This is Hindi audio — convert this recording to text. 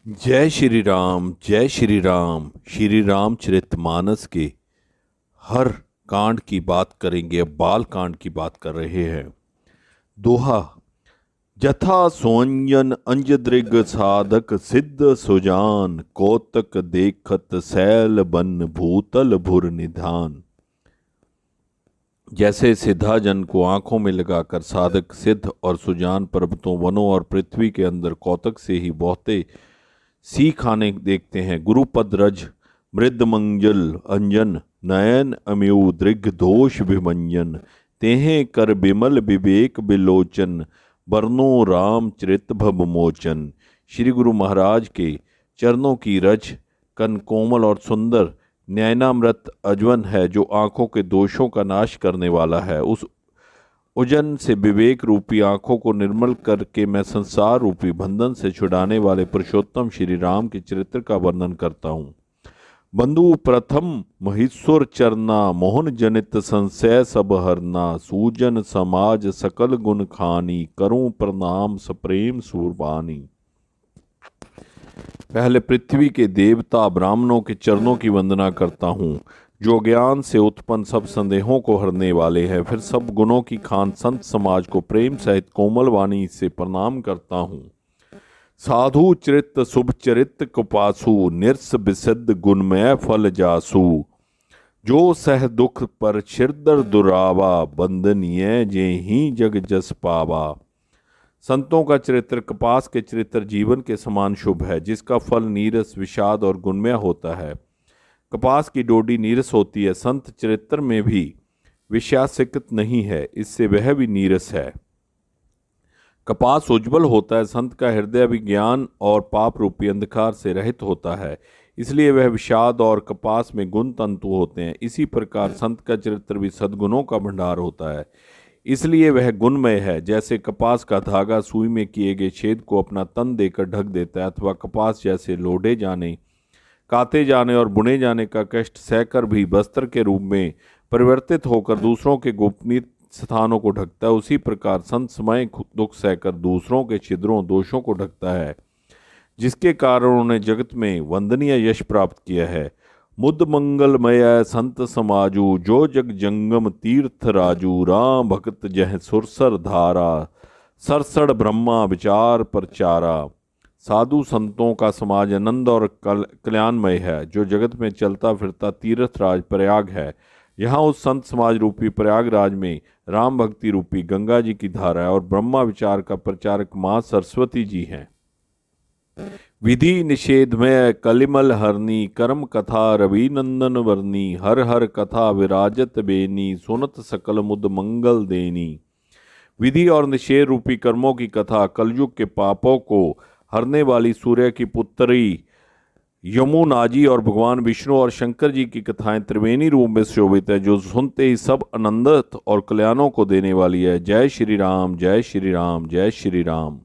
जय श्री राम। श्री रामचरितमानस के हर कांड की बात करेंगे। अब बाल कांड की बात कर रहे हैं। दोहा। जथा सोअंजन अंजदृग साधक सिद्ध सुजान, कौतक देखत सैल बन भूतल भुर निधान। जैसे सिद्धाजन को आंखों में लगाकर साधक सिद्ध और सुजान पर्वतों, वनों और पृथ्वी के अंदर कौतक से ही बहुते सी खाने देखते हैं। गुरुपद रज मृद मंजल अंजन, नयन अम्यु दृग दोष विभंजन। तेहें कर बिमल विवेक बिलोचन, बरनो राम चरित भव मोचन। श्री गुरु महाराज के चरणों की रज कन कोमल और सुंदर, नयनामृत अजवन है, जो आँखों के दोषों का नाश करने वाला है। उस उजन से विवेक रूपी आँखों को निर्मल करके मैं संसार रूपी बंधन से छुड़ाने वाले पुरुषोत्तम श्री राम के चरित्र का वर्णन करता हूँ। बंधु प्रथम महेश्वर चरना, मोहन जनित संशय सब हरना। सूजन समाज सकल गुण खानी, करूं प्रणाम सप्रेम सूरबानी। पहले पृथ्वी के देवता ब्राह्मणों के चरणों की वंदना करता हूँ, जो ज्ञान से उत्पन्न सब संदेहों को हरने वाले हैं। फिर सब गुणों की खान संत समाज को प्रेम सहित कोमल वाणी से प्रणाम करता हूँ। साधु चरित शुभ चरित कुपासु, निरस विसिद्ध गुणमय फल जासु। जो सह दुख पर शिरदर दुरावा, बंदनीय जे ही जग जस पावा। संतों का चरित्र कपास के चरित्र जीवन के समान शुभ है, जिसका फल नीरस विषाद और गुणमय होता है। कपास की डोडी नीरस होती है, संत चरित्र में भी विषयासक्त नहीं है, इससे वह भी नीरस है। कपास उज्ज्वल होता है, संत का हृदय भी ज्ञान और पाप रूपी अंधकार से रहित होता है, इसलिए वह विषाद और कपास में गुण तंतु होते हैं। इसी प्रकार संत का चरित्र भी सद्गुणों का भंडार होता है, इसलिए वह गुणमय है। जैसे कपास का धागा सुई में किए गए छेद को अपना तन देकर ढक देता है, अथवा कपास जैसे लोढ़े जाने, काते जाने और बुने जाने का कष्ट सहकर भी वस्त्र के रूप में परिवर्तित होकर दूसरों के गोपनीय स्थानों को ढकता है, उसी प्रकार संत समय दुख सहकर दूसरों के छिद्रों दोषों को ढकता है, जिसके कारण उन्होंने जगत में वंदनीय यश प्राप्त किया है। मुद मंगलमय संत समाजू, जो जग जंगम तीर्थ राजू। राम भक्त जह सुरसर धारा, सरसड़ ब्रह्मा विचार प्रचारा। साधु संतों का समाज आनंद और कल्याणमय है, जो जगत में चलता फिरता तीर्थराज प्रयाग है। यहाँ उस संत समाज रूपी प्रयागराज में राम भक्ति रूपी गंगा जी की धारा है, और ब्रह्मा विचार का प्रचारक माँ सरस्वती जी हैं। विधि निषेध में कलिमल हरनी, कर्म कथा रवि नंदन वर्णी। हर हर कथा विराजत बेनी, सुनत सकल मुद मंगल देनी। विधि और निषेध रूपी कर्मों की कथा कलयुग के पापों को हरने वाली सूर्य की पुत्री यमुनाजी और भगवान विष्णु और शंकर जी की कथाएं त्रिवेणी रूप में शोभित है, जो सुनते ही सब आनंदित और कल्याणों को देने वाली है। जय श्री राम, जय श्री राम, जय श्री राम।